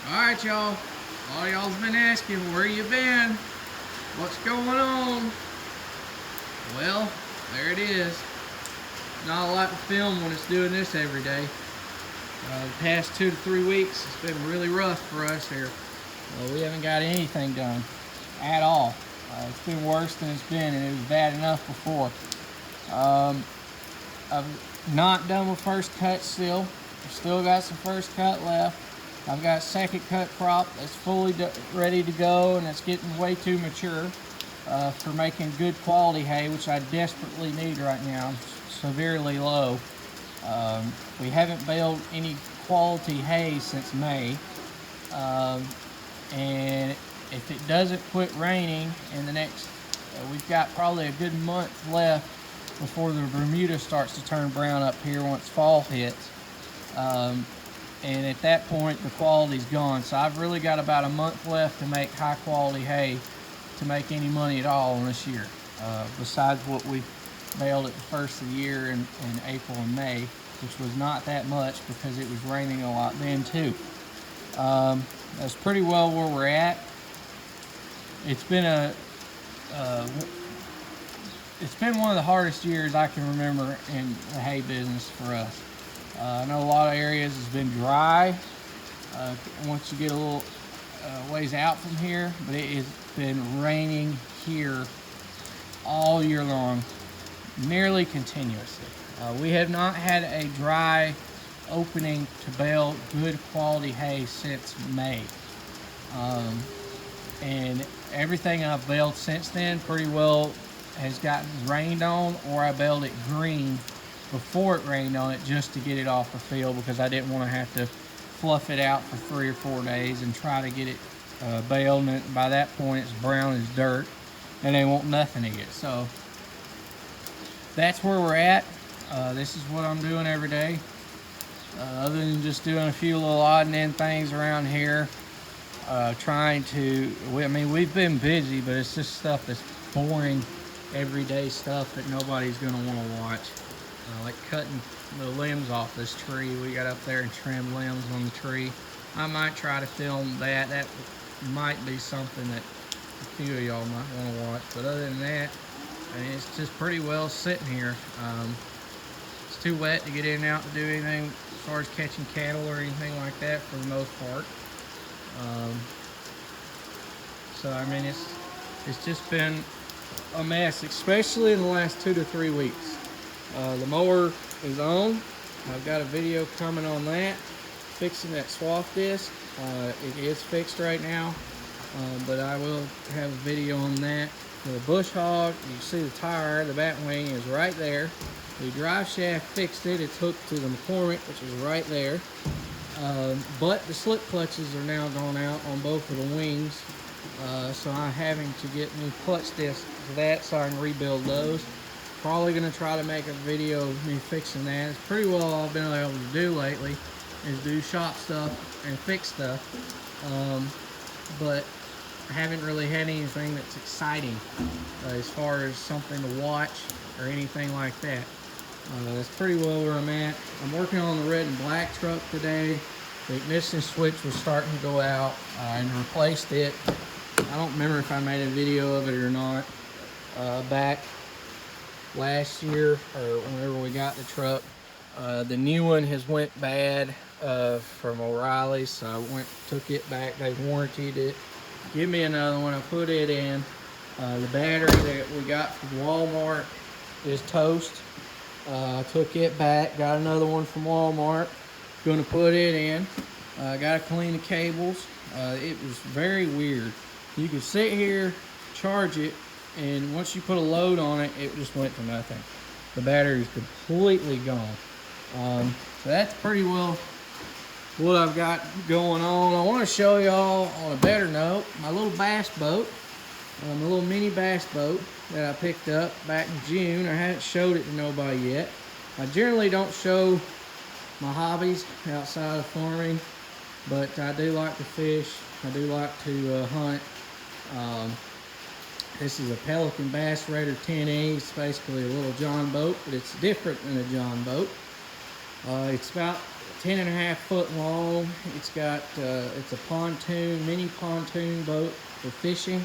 Alright, y'all. All y'all's been asking where you been. What's going on? Well, there it is. Not a lot to film when it's doing this every day. The past 2 to 3 weeks, it's been really rough for us here. We haven't got anything done at all. It's been worse than it's been, and it was bad enough before. I've not done with first cut still. I've still got some first cut left. I've got second cut crop that's fully ready to go, and it's getting way too mature for making good quality hay, which I desperately need right now. I'm severely low. We haven't baled any quality hay since May, and if it doesn't quit raining in the next, we've got probably a good month left before the Bermuda starts to turn brown up here once fall hits. And at that point, the quality's gone. So I've really got about a month left to make high quality hay to make any money at all on this year. Besides what we baled at the first of the year in April and May, which was not that much because it was raining a lot then too. That's pretty well where we're at. It's been one of the hardest years I can remember in the hay business for us. I know a lot of areas has been dry once you get a little ways out from here, but it has been raining here all year long, nearly continuously. We have not had a dry opening to bale good quality hay since May. And everything I've baled since then pretty well has gotten rained on, or I baled it green before it rained on it just to get it off the field, because I didn't want to have to fluff it out for 3 or 4 days and try to get it baled, and by that point it's brown as dirt and they want nothing to it. So that's where we're at. This is what I'm doing every day, other than just doing a few little odd and end things around here, trying to, we've been busy, but it's just stuff that's boring everyday stuff that nobody's going to want to watch. Like cutting the limbs off this tree we got up there and trim limbs on the tree. I might try to film that. That might be something that a few of y'all might want to watch. But other than that, it's just pretty well sitting here. It's too wet to get in and out to do anything as far as catching cattle or anything like that for the most part. So it's just been a mess, especially in the last 2 to 3 weeks. The mower is on. I've got a video coming on that, fixing that swath disc. It is fixed right now, but I will have a video on that. For the bush hog, you see the tire, the bat wing is right there. The drive shaft fixed it. It's hooked to the McCormick, which is right there. But the slip clutches are now gone out on both of the wings, so I'm having to get new clutch discs for that so I can rebuild those. Probably going to try to make a video of me fixing that. It's pretty well all I've been able to do lately is do shop stuff and fix stuff, but I haven't really had anything that's exciting as far as something to watch or anything like that. That's pretty well where I'm at. I'm working on the red and black truck today. The ignition switch was starting to go out and replaced it. I don't remember if I made a video of it or not back last year or whenever we got the truck. The new one has went bad from O'Reilly's, so I took it back. They warranted it. Give me another one. I put it in. The battery that we got from Walmart is toast. I took it back, got another one from Walmart. Gonna put it in. Gotta clean the cables. It was very weird. You could sit here, charge it, and once you put a load on it, it just went to nothing. The battery is completely gone. So that's pretty well what I've got going on. I want to show y'all on a better note my little bass boat, my little mini bass boat that I picked up back in June. I haven't showed it to nobody yet. I generally don't show my hobbies outside of farming, but I do like to fish. I do like to hunt. This is a Pelican Bass Raider 10E. It's basically a little John boat, but it's different than a John boat. It's about 10.5 foot long. It's got it's a mini pontoon boat for fishing.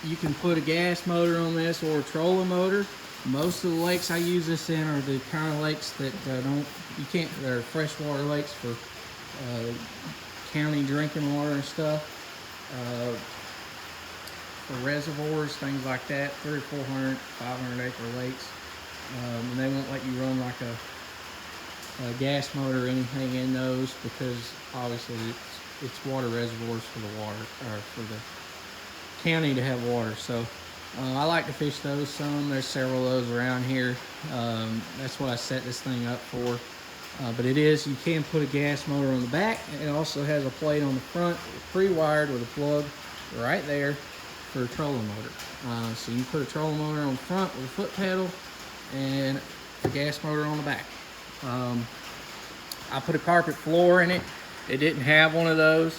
You can put a gas motor on this or a trolling motor. Most of the lakes I use this in are the kind of lakes that they're freshwater lakes for county drinking water and stuff. For reservoirs, things like that, 300, 400, 500 acre lakes. And they won't let you run like a gas motor or anything in those, because obviously it's water reservoirs for the water, or for the county to have water. So I like to fish those some. There's several of those around here. That's what I set this thing up for. But you can put a gas motor on the back. It also has a plate on the front, pre-wired with a plug right there for a trolling motor. So you put a trolling motor on the front with a foot pedal and a gas motor on the back. I put a carpet floor in it. It didn't have one of those.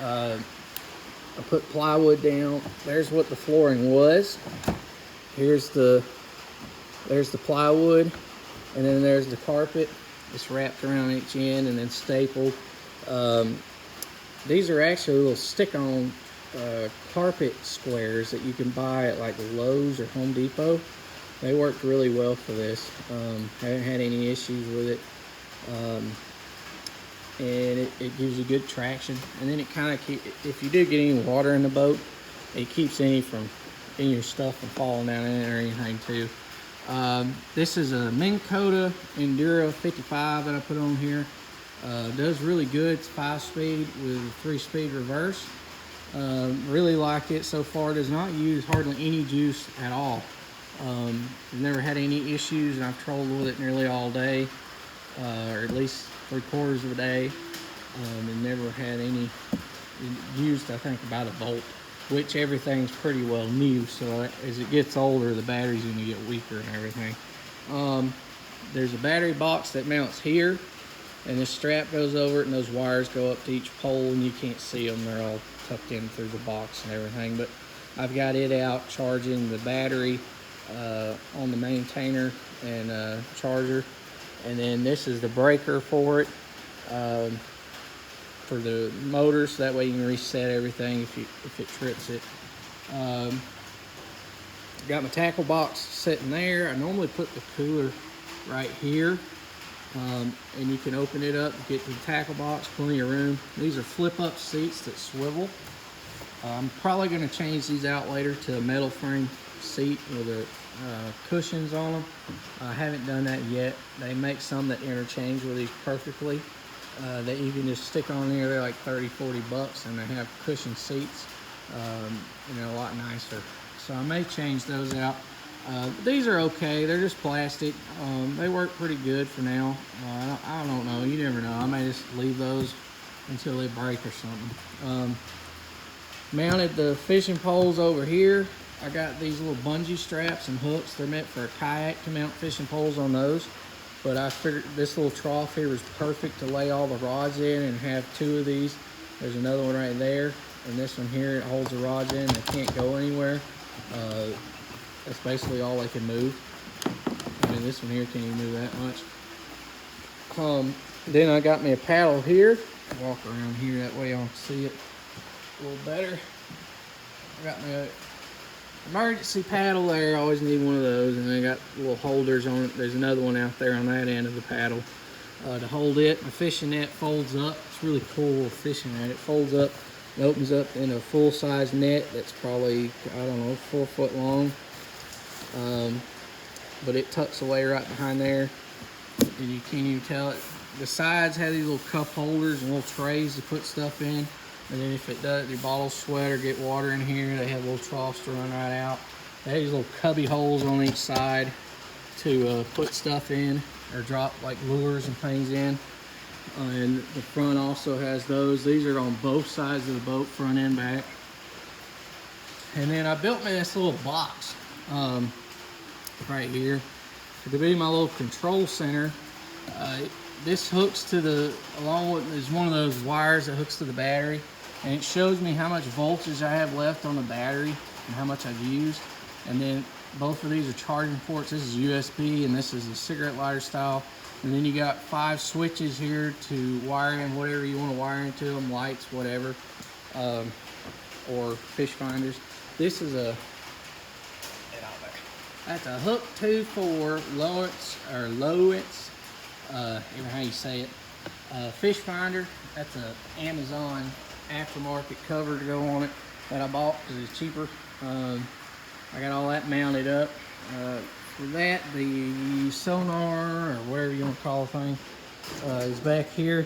I put plywood down. There's what the flooring was. There's the plywood, and then there's the carpet. It's wrapped around each end and then stapled. These are actually little stick-on carpet squares that you can buy at like Lowe's or Home Depot. They worked really well for this. Haven't had any issues with it. And it gives you good traction. And then it kind of if you do get any water in the boat, it keeps any stuff from falling down in it or anything too. This is a Minn Kota Enduro 55 that I put on here. Does really good. It's 5-speed with a 3-speed reverse. Really like it so far. Does not use hardly any juice at all. I've never had any issues, and I've trolled with it nearly all day, or at least 3/4 of a day, and never had any. Used, I think, about a volt, which everything's pretty well new, so as it gets older, the battery's going to get weaker and everything. There's a battery box that mounts here, and this strap goes over it, and those wires go up to each pole, and you can't see them. They're all tucked in through the box and everything, but I've got it out charging the battery on the maintainer and charger. And then this is the breaker for it, for the motor, so that way you can reset everything if it trips it. Got my tackle box sitting there. I normally put the cooler right here, and you can open it up, get to the tackle box, plenty of room. These are flip-up seats that swivel. I'm probably going to change these out later to a metal frame seat with a cushions on them. I haven't done that yet. They make some that interchange with these perfectly, that you can just stick on there. They're like 30, 40 bucks, and they have cushion seats, and they're a lot nicer. So I may change those out. These are okay. They're just plastic. They work pretty good for now. I don't know. You never know. I may just leave those until they break or something. Mounted the fishing poles over here. I got these little bungee straps and hooks. They're meant for a kayak to mount fishing poles on those. But I figured this little trough here was perfect to lay all the rods in and have 2 of these. There's another one right there. And this one here, it holds the rods in. They can't go anywhere. That's basically all they can move. I mean, this one here can't even move that much. Then I got me a paddle here. Walk around here, that way y'all can see it a little better. I got my emergency paddle there. I always need one of those, and I got little holders on it. There's another one out there on that end of the paddle to hold it. My fishing net folds up. It's really cool fishing net. It folds up and opens up in a full-size net that's probably, I don't know, 4 foot long. But it tucks away right behind there, and you can't even tell it. The sides have these little cup holders and little trays to put stuff in. And then if it does, your bottles sweat or get water in here, they have little troughs to run right out. They have these little cubby holes on each side to put stuff in or drop like lures and things in. And the front also has those. These are on both sides of the boat, front and back. And then I built me this little box right here to be my little control center. This hooks to along with, there's one of those wires that hooks to the battery, and it shows me how much voltage I have left on the battery and how much I've used. And then both of these are charging ports. This is USB and this is a cigarette lighter style. And then you got 5 switches here to wire in whatever you want to wire into them, lights, whatever, or fish finders. This is a, that's a Hook 2.4 Lowrance, or Lowrance, even how you say it, fish finder. That's a Amazon aftermarket cover to go on it that I bought because it's cheaper. I got all that mounted up. For that, the sonar, or whatever you want to call the thing, is back here.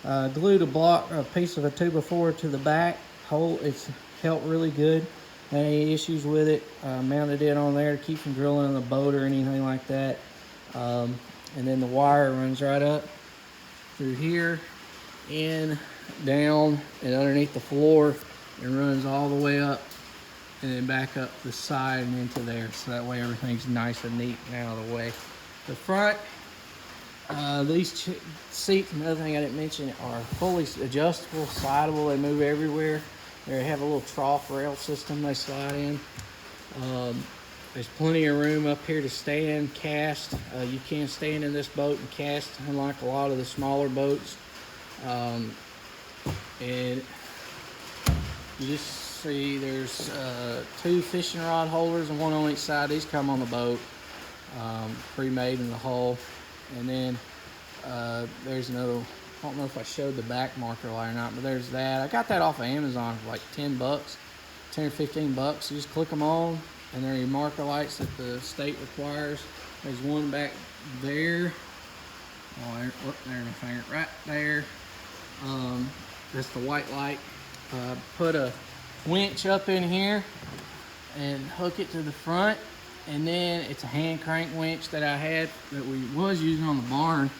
Glued a piece of a 2x4 to the back hole. It's held really good. Any issues with it, mounted it on there to keep from drilling in the boat or anything like that. And then the wire runs right up through here, in, down, and underneath the floor, and runs all the way up and then back up the side and into there, so that way everything's nice and neat and out of the way. The front, these seats, another thing I didn't mention, are fully adjustable, slidable. They move everywhere. They have a little trough rail system they slide in. There's plenty of room up here to stand, cast. You can stand in this boat and cast, unlike a lot of the smaller boats. And you just see there's 2 fishing rod holders and 1 on each side. These come on the boat, pre-made in the hull. And then there's another, I don't know if I showed the back marker light or not, but there's that. I got that off of Amazon for like 10 bucks, 10 or 15 bucks. You just click them on, and they're your marker lights that the state requires. There's one back there. Oh, there's my finger, right there. That's the white light. Put a winch up in here and hook it to the front, and then it's a hand crank winch that I had that we was using on the barn,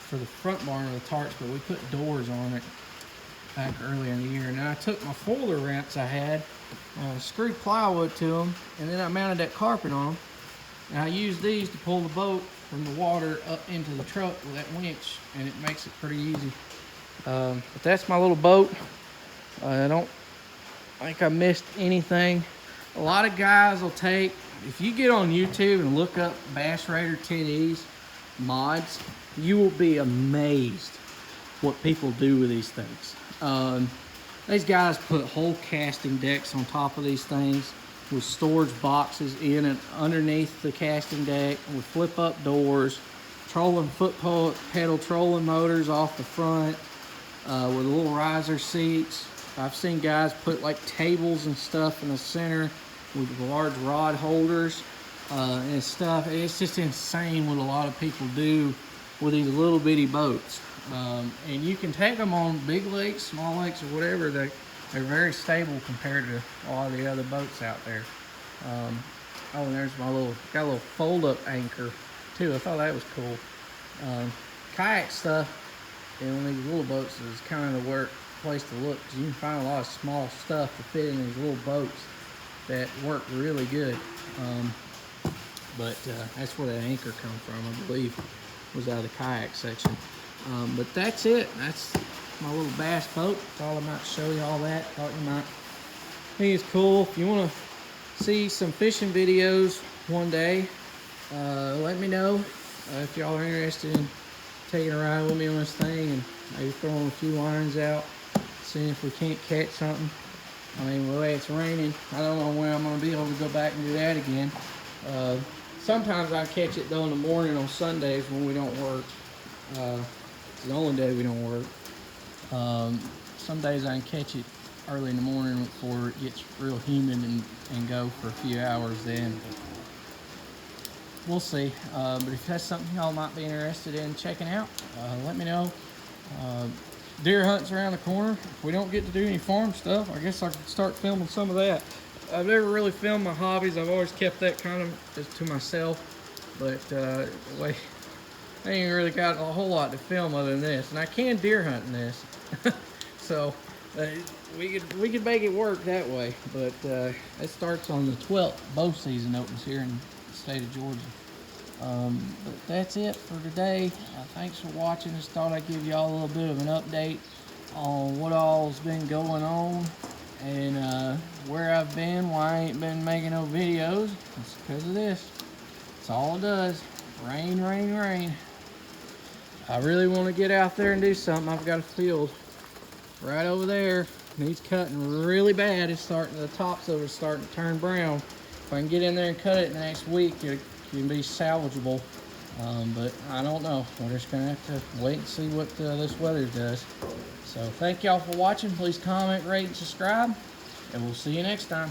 for the front barn of the tarps, but we put doors on it back earlier in the year. And then I took my folder ramps I had, screwed plywood to them, and then I mounted that carpet on them, and I used these to pull the boat from the water up into the truck with that winch, and it makes it pretty easy. But that's my little boat. I don't think I missed anything. A lot of guys will take, if you get on YouTube and look up Bass Raider 10Es mods, you will be amazed what people do with these things. These guys put whole casting decks on top of these things with storage boxes in and underneath the casting deck, with flip up doors, trolling foot pedal trolling motors off the front, with little riser seats. I've seen guys put like tables and stuff in the center with large rod holders and stuff. It's just insane what a lot of people do with these little bitty boats. And you can take them on big lakes, small lakes, or whatever. They're very stable compared to a lot of the other boats out there. Oh, and there's my got a little fold-up anchor too. I thought that was cool. Kayak stuff in these little boats is kind of the place to look, because you can find a lot of small stuff to fit in these little boats that work really good. But that's where that anchor comes from, I believe, was out of the kayak section. But that's it. That's my little bass boat. Thought I might show you all that. Thought you might think it's cool. If you want to see some fishing videos one day, let me know. If y'all are interested in taking a ride with me on this thing and maybe throwing a few lines out, seeing if we can't catch something. I mean, the way it's raining, I don't know when I'm going to be able to go back and do that again. Sometimes I catch it though in the morning on Sundays when we don't work. It's the only day we don't work. Some days I can catch it early in the morning before it gets real humid and go for a few hours then. But we'll see. But if that's something y'all might be interested in checking out, let me know. Deer hunting's around the corner. If we don't get to do any farm stuff, I guess I could start filming some of that. I've never really filmed my hobbies. I've always kept that kind of just to myself. But I ain't really got a whole lot to film other than this. And I can deer hunt in this. So we could make it work that way. But it starts on the 12th. Bow season opens here in the state of Georgia. But that's it for today. Thanks for watching. Just thought I'd give y'all a little bit of an update on what all's been going on and where I've been, why I ain't been making no videos. It's because of this. That's all it does. Rain, rain, rain. I really want to get out there and do something. I've got a field right over there. Needs cutting really bad. It's starting, the tops of it are starting to turn brown. If I can get in there and cut it next week, it can be salvageable. But I don't know. We're just gonna have to wait and see what this weather does. So thank y'all for watching. Please comment, rate, and subscribe, and we'll see you next time.